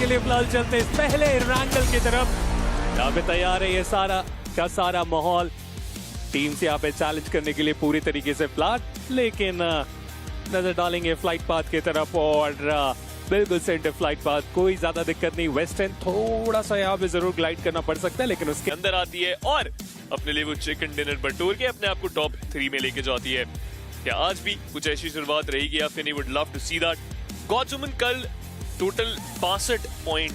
के लिए फिलहाल चलते हैं पहले रैंगल की तरफ। यहाँ पे तैयार है ये सारा का सारा माहौल टीम से यहाँ पे चैलेंज करने के लिए पूरी तरीके से फ्लैट, लेकिन नजर डालेंगे फ्लाइट पाथ की तरफ और बिल्कुल सेंटर फ्लाइट पाथ, कोई ज्यादा दिक्कत नहीं। वेस्टर्न थोड़ा सा यहाँ पे जरूर ग्लाइड करना पड़ सकता है, लेकिन उसके अंदर आती है और अपने लिए वो चिकन डिनर बटोर के अपने आप को टॉप 3 में लेके जाती है। क्या आज भी कुछ ऐसी शुरुआत रहेगी या फिर would love to see that. गॉड्स वुमन कल टोटल 62 पॉइंट,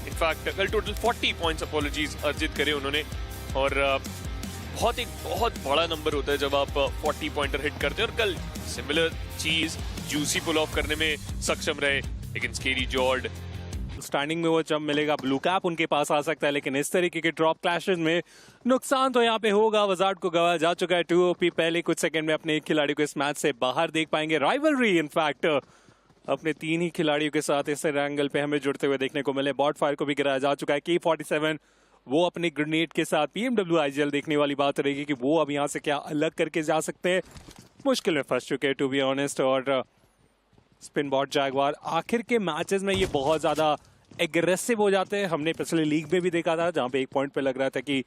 इनफैक्ट कल टोटल 40 पॉइंट्स अपॉलॉजीज अर्जित करे उन्होंने, और बहुत बड़ा नंबर होता है जब आप 40 पॉइंटर हिट करते हैं, और कल सिमिलर चीज जूसी पुल ऑफ करने में सक्षम रहे, लेकिन स्केरी जॉर्ड स्टैंडिंग में वो जब मिलेगा ब्लू कैप उनके पास आ सकता है, लेकिन इस तरीके के ड्रॉप क्लैशेस में नुकसान तो यहाँ पे होगा। वजार्ड को गवाया जा चुका है 2 OP, पहले कुछ सेकंड में अपने एक खिलाड़ी को इस मैच से बाहर देख पाएंगे। राइवलरी इनफैक्ट अपने 3 ही खिलाड़ियों के साथ इस एंगल पे हमें जुड़ते हुए देखने को मिले। बॉट फायर को भी गिराया जा चुका है। K47 वो अपने ग्रेनेड के साथ PMW IGL देखने वाली बात रहेगी कि वो अब यहाँ से क्या अलग करके जा सकते हैं। मुश्किल में फंस चुके हैं टू बी ऑनेस्ट। और स्पिन बॉट जैगवार आखिर के मैचेस में ये बहुत ज्यादा एग्रेसिव हो जाते हैं। हमने पिछले लीग में भी देखा था जहां पे एक पॉइंट पे लग रहा था कि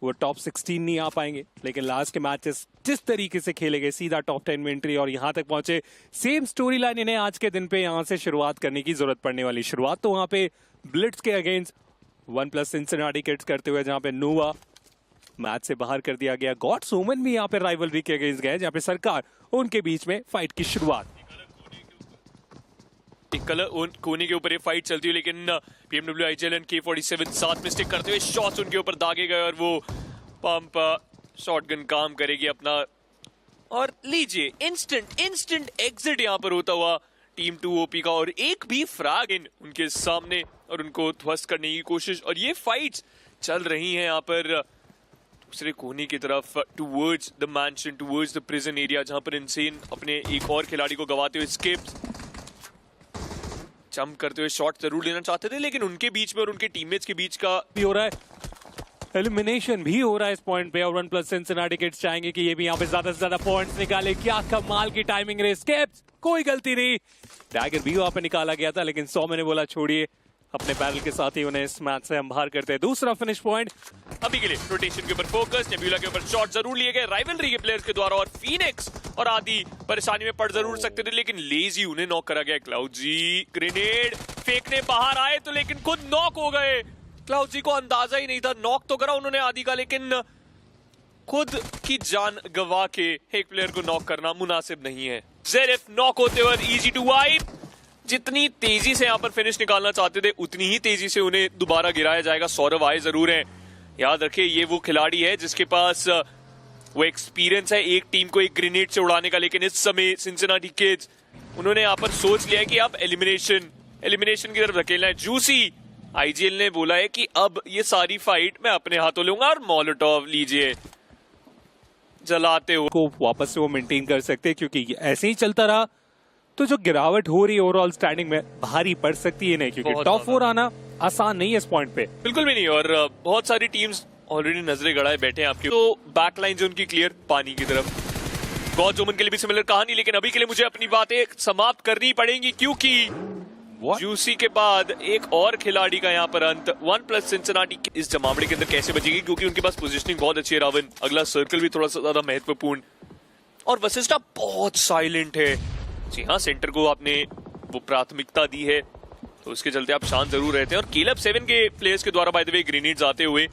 वो टॉप 16 नहीं आ पाएंगे, लेकिन लास्ट के मैचेस जिस तरीके से खेले गए, सीधा टॉप 10 में एंट्री और यहां तक पहुंचे। सेम स्टोरी लाइन इन्हें आज के दिन पे यहां से शुरुआत करने की जरूरत पड़ने वाली। शुरुआत तो वहां पे ब्लिट्स के अगेंस्ट 1+ सिंसिनाटी किड्स करते हुए, जहां पे नोवा मैच से बाहर कर दिया गया। गॉड्स वुमन भी यहाँ पे राइवलरी के अगेंस्ट गए, जहाँ पे सरकार उनके बीच में फाइट की शुरुआत। कलर कोने के ऊपर ये फाइट चलती है, लेकिन PMW IGL एंड K47 साथ में स्टिक करते हुए शॉट्स उनके ऊपर दागे गए, और वो पंप शॉटगन काम करेगी अपना, और लीजिए इंस्टेंट एग्जिट यहाँ पर होता हुआ टीम 2 OP का, और एक भी फ्रैग इन उनके सामने और उनको ध्वस्त करने की कोशिश। और ये फाइट्स चल रही हैं यहाँ पर दूसरे कोने की तरफ towards the mention, towards the prison area, जहां पर इनसेन अपने एक और खिलाड़ी को गवाते हुए स्किप्स जंप करते हुए शॉट जरूर लेना चाहते थे, लेकिन उनके बीच में और उनके टीममेट्स के बीच का भी हो रहा है, एलिमिनेशन भी हो रहा है इस पॉइंट पे। और 1+ सिंसिनाटी किड्स चाहेंगे कि ये भी यहाँ पे ज्यादा से ज्यादा पॉइंट्स निकाले। क्या कमाल की टाइमिंग रही, स्केप्स कोई गलती नहीं। डैगर भी वहां पे निकाला गया था, लेकिन 100 ने बोला छोड़िए, अपने बैरल के साथ ही उन्हें इस मैच से हम बाहर करते हैं। दूसरा फिनिश पॉइंट अभी के लिए रोटेशन के ऊपर फोकस, नेबुला के ऊपर शॉट जरूर लिए गए राइवलरी के प्लेयर्स के द्वारा, और फीनिक्स और आदि परेशानी में पड़ जरूर सकते थे, लेकिन लेजी उन्हें नॉक करा गया। क्लाउजी ग्रेनेड फेंकने बाहर आए तो लेकिन खुद नॉक हो गए। क्लाउजी को अंदाजा ही नहीं था, नॉक तो करा उन्होंने आदि का, लेकिन खुद की जान गवा के एक प्लेयर को नॉक करना मुनासिब नहीं है। ज़ेरिफ नॉक होते हुए इजी टू वाइप। जितनी तेजी से यहाँ पर फिनिश निकालना चाहते थे, उतनी ही तेजी से उन्हें दोबारा गिराया जाएगा। सौरभ आए जरूर हैं, याद रखिए ये वो खिलाड़ी है जिसके पास वो एक्सपीरियंस है एक टीम को एक ग्रेनेड से उड़ाने का, लेकिन इस समय सिंसिनाटी किड्स उन्होंने यहाँ पर सोच लिया है कि अब एलिमिनेशन की तरफ धकेलना है। जूसी IGL ने बोला है कि अब ये सारी फाइट मैं अपने हाथों लूंगा, और मोलोटोव लीजिए जलाते हो को वापस से वो मेंटेन कर सकते हैं, क्योंकि ऐसे ही चलता रहा तो जो गिरावट हो रही है ओवरऑल स्टैंडिंग में भारी पड़ सकती है नहीं, क्योंकि टॉप 4 आना आसान नहीं है इस पॉइंट पे, बिल्कुल भी नहीं। और बहुत सारी टीम्स ऑलरेडी नजरें गड़ाए बैठे हैं आपके, तो बैक लाइन जो उनकी क्लियर पानी की तरफ। गॉड्स वुमन के लिए भी सिमिलर कहानी, लेकिन अभी के लिए मुझे अपनी बातें समाप्त करनी पड़ेंगी, क्योंकि जूसी के बाद एक और खिलाड़ी का यहाँ पर अंत। 1+ सिंसिनाटी इस जमावड़े के अंदर कैसे बचेगी, क्योंकि उनके पास पोजीशनिंग बहुत अच्छी है। रावण अगला सर्कल भी थोड़ा सा ज्यादा महत्वपूर्ण, और वशिष्ठा बहुत साइलेंट है। जी हाँ, सेंटर को आपने वो प्राथमिकता दी है, तो उसके चलते आप शांत जरूर रहते हैं। और केलब 7 के प्लेयर्स के द्वारा बाय द वे ग्रेनेड्स आते हुए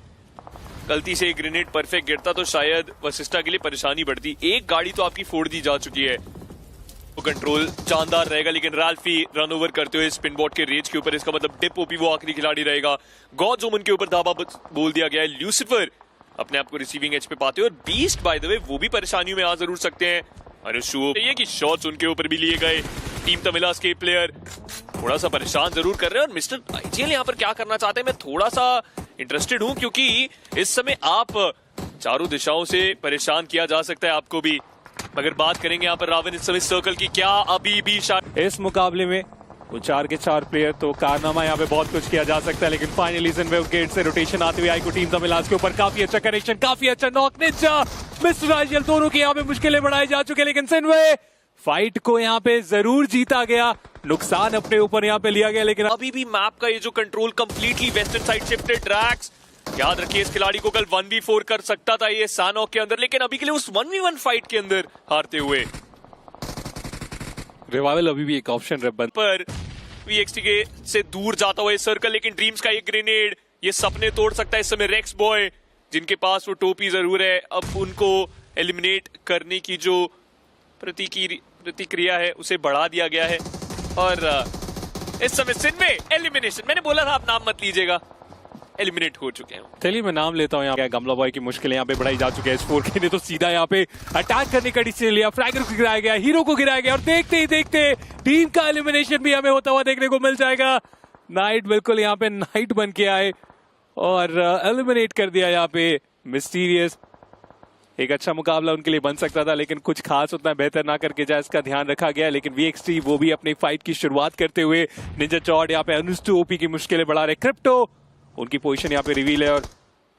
गलती से एक ग्रेनेड परफेक्ट गिरता तो शायद वशिष्ठा के लिए परेशानी बढ़ती। एक गाड़ी तो आपकी फोड़ दी जा चुकी है, वो कंट्रोल जानदार रहेगा, लेकिन राल्फी रन ओवर करते हुए स्पिन बॉट के रेज के ऊपर, इसका मतलब डिप OP वो आखिरी खिलाड़ी रहेगा। गॉड्स वुमन के ऊपर धावा बोल दिया गया है। ल्यूसिफर अपने आप को रिसीविंग एज पे पाते हैं, और बीस्ट बाय द वे वो भी परेशानियों में आ जरूर सकते हैं। अरे ये कि शॉट्स उनके ऊपर भी लिए गए। टीम तमिलास के प्लेयर थोड़ा सा परेशान जरूर कर रहे हैं, और मिस्टर IGL यहाँ पर क्या करना चाहते हैं मैं थोड़ा सा इंटरेस्टेड हूं, क्योंकि इस समय आप चारों दिशाओं से परेशान किया जा सकता है आपको भी। मगर बात करेंगे यहाँ पर रावण इस समय सर्कल की, क्या अभी भी इस मुकाबले में वो 4 के 4 प्लेयर, तो कारनामा यहाँ पे बहुत कुछ किया जा सकता है, लेकिन फाइनली ज़ेनवेव गेट से रोटेशन आते हुए आईको टीम तमिलास के ऊपर काफी अच्छा कनेक्शन, काफी अच्छा नॉक। निंजा मिस्टर IGL दोनों की यहाँ पे मुश्किलें बढ़ाई जा चुकी है, लेकिन ज़ेनवेव फाइट को यहाँ पे जरूर जीता गया। नुकसान अपने ऊपर यहाँ पे लिया गया, लेकिन अभी भी मैप का ये जो control completely western side shifted. ड्रैक्स याद रखिए इस खिलाड़ी को कल 1v4 कर सकता था ये सानॉक के अंदर, लेकिन अभी के लिए उस 1v1 फाइट के अंदर हारते हुए रिवाइवल अभी भी एक ऑप्शन है बंद पर VXT के से दूर जाता हुआ ये सर्कल, लेकिन ड्रीम्स का ये ग्रेनेड ये सपने तोड़ सकता है इस समय। रेक्स बॉय जिनके पास वो टोपी जरूर है, अब उनको एलिमिनेट करने की जो प्रतिक्रिया है उसे बढ़ा दिया गया है और इस समय सिन में एलिमिनेशन, मैंने बोला था आप नाम मत लीजिएगा, एलिमिनेट हो चुके हैं। चलिए मैं नाम लेता हूँ। यहाँ गमला बॉय की मुश्किलें यहाँ पे बढ़ाई जा चुकी है। S4K ने तो सीधा यहाँ पे अटैक करने का डिसीजन लिया, फ्रैगर को गिराया गया, हीरो को गिराया गया और देखते ही देखते टीम का एलिमिनेशन भी हमें होता हुआ देखने को मिल जाएगा। नाइट बिल्कुल यहाँ पे नाइट बन के आए और एलिमिनेट कर दिया यहाँ पे मिस्टीरियस। एक अच्छा मुकाबला उनके लिए बन सकता था, लेकिन कुछ खास उतना बेहतर ना करके जाए इसका ध्यान रखा गया। लेकिन VXT वो भी अपनी फाइट की शुरुआत करते हुए निंजा चॉट यहाँ पे अनुष्टु ओपी की मुश्किलें बढ़ा रहे। क्रिप्टो उनकी पोजीशन यहाँ पे रिवील है और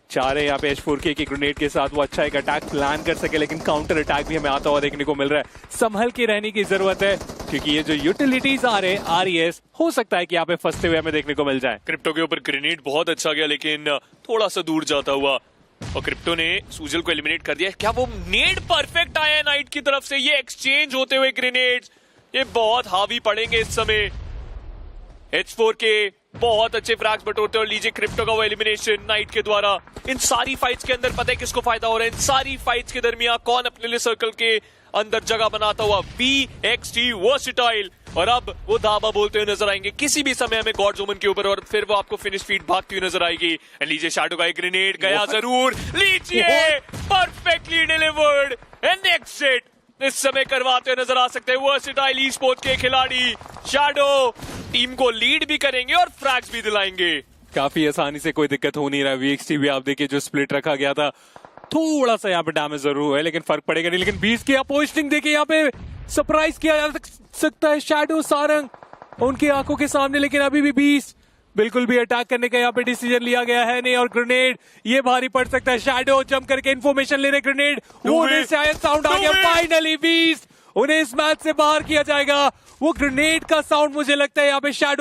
चाह रहे हैं यहाँ पे S4K की ग्रेनेड के साथ वो अच्छा एक अटैक प्लान कर सके, लेकिन काउंटर अटैक भी हमें आता हुआ देखने को मिल रहा है। संभल के रहने की जरूरत है क्योंकि ये जो यूटिलिटीज आ रहे हैं RES हो सकता है कि यहाँ पे फंसते हुए हमें देखने को मिल जाए। क्रिप्टो के ऊपर ग्रेनेड बहुत अच्छा गया, लेकिन थोड़ा सा दूर जाता हुआ और क्रिप्टो ने सूजल को एलिमिनेट कर दिया। क्या वो नेड परफेक्ट आया है नाइट की तरफ से? ये एक्सचेंज होते हुए ग्रेनेड्स ये बहुत हावी पड़ेंगे इस समय। H4K बहुत अच्छे फ्रैग्स बटोरते और लीजिए क्रिप्टो का वो एलिमिनेशन नाइट के द्वारा। इन सारी फाइट्स के अंदर पता है किसको फायदा हो रहा है? इन सारी फाइट्स के दरमियान कौन अपने लिए सर्कल के अंदर जगह बनाता हुआ? VXT versatile. और अब वो धाबा बोलते हुए नजर आएंगे किसी भी समय हमें गॉड वुमन के ऊपर और फिर वो आपको फिनिश फीड भागती हुई नजर आएगी। लीजिए शैडो का एक ग्रेनेड गया जरूर, लीजिए परफेक्टली डिलीवर्ड एंड एक्सिट इस समय करवाते हुए नजर आ सकते हैं वर्सेटाइल ई स्पोर्ट्स के खिलाड़ी। शैडो टीम को लीड भी करेंगे और फ्रैग्स भी दिलाएंगे। काफी आसानी से, कोई दिक्कत हो नहीं रहा। VXT भी आप देखिए जो स्प्लिट रखा गया था थोड़ा सा यहाँ पे डैमेज जरूर है, लेकिन फर्क पड़ेगा नहीं। लेकिन 20 की पोजिशनिंग देखिए यहाँ पे सरप्राइज किया जा सकता है शैडो सारंग उनकी आंखों के सामने, लेकिन अभी भी 20 बिल्कुल भी अटैक करने का यहाँ पे डिसीजन लिया गया है नहीं। और ग्रेनेड ये भारी पड़ सकता है। शैडो जंप करके इन्फॉर्मेशन ले रहे, ग्रेनेड वो शायद साउंड आ गया। फाइनली 20 उन्हें इस मैच से बाहर किया जाएगा। वो ग्रेनेड का साउंड मुझे लगता है यहाँ पे शैडो